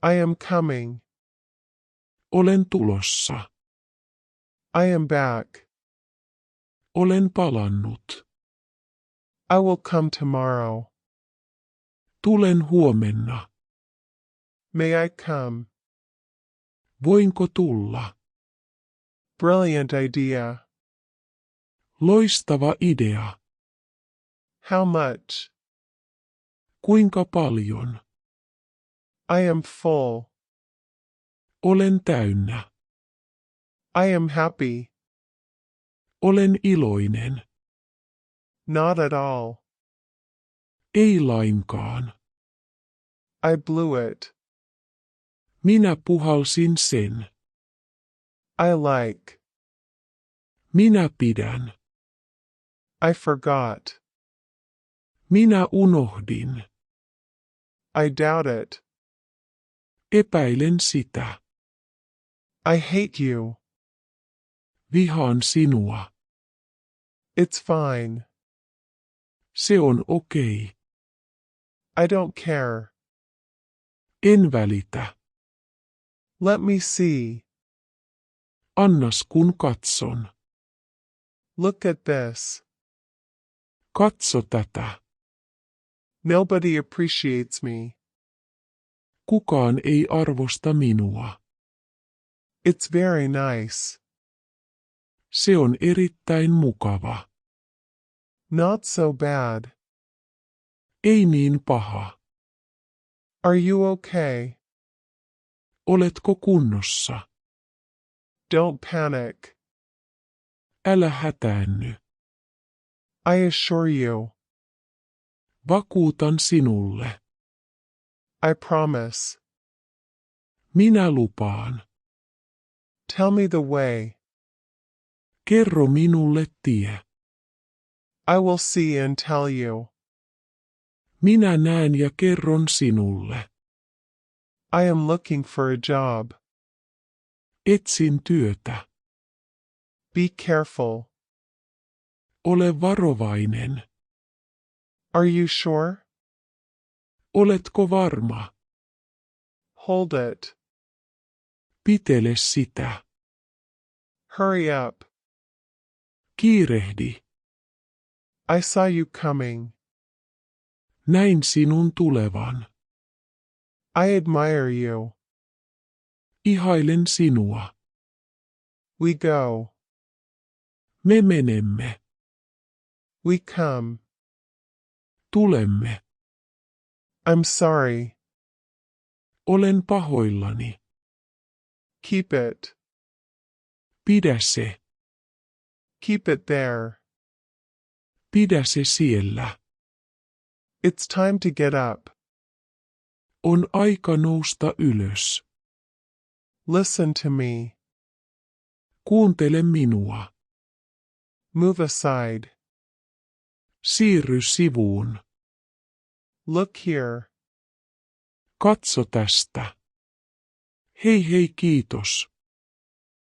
I am coming. Olen tulossa. I am back. Olen palannut. I will come tomorrow. Tulen huomenna. May I come? Voinko tulla? Brilliant idea. Loistava idea. How much? Kuinka paljon? I am full. Olen täynnä. I am happy. Olen iloinen. Not at all. Ei lainkaan. I blew it. Minä puhalsin sen. I like. Minä pidän. I forgot. Minä unohdin. I doubt it. Epäilen sitä. I hate you. Vihaan sinua. It's fine. Se on okei. I don't care. En välitä. Let me see. Annas kun katson. Look at this. Katso tätä. Nobody appreciates me. Kukaan ei arvosta minua. It's very nice. Se on erittäin mukava. Not so bad. Ei niin paha. Are you okay? Oletko kunnossa? Don't panic. Älä hätäänny. I assure you. Vakuutan sinulle. I promise. Minä lupaan. Tell me the way. Kerro minulle tie. I will see and tell you. Minä näen ja kerron sinulle. I am looking for a job. Etsin työtä. Be careful. Ole varovainen. Are you sure? Oletko varma? Hold it. Pitele sitä. Hurry up. Kiirehdi. I saw you coming. Näin sinun tulevan. I admire you. Ihailen sinua. We go. Me menemme. We come. Tulemme. I'm sorry. Olen pahoillani. Keep it. Pidä se. Keep it there. Pidä se siellä. It's time to get up. On aika nousta ylös. Listen to me. Kuuntele minua. Move aside. Siirry sivuun. Look here. Katso tästä. Hei hei kiitos.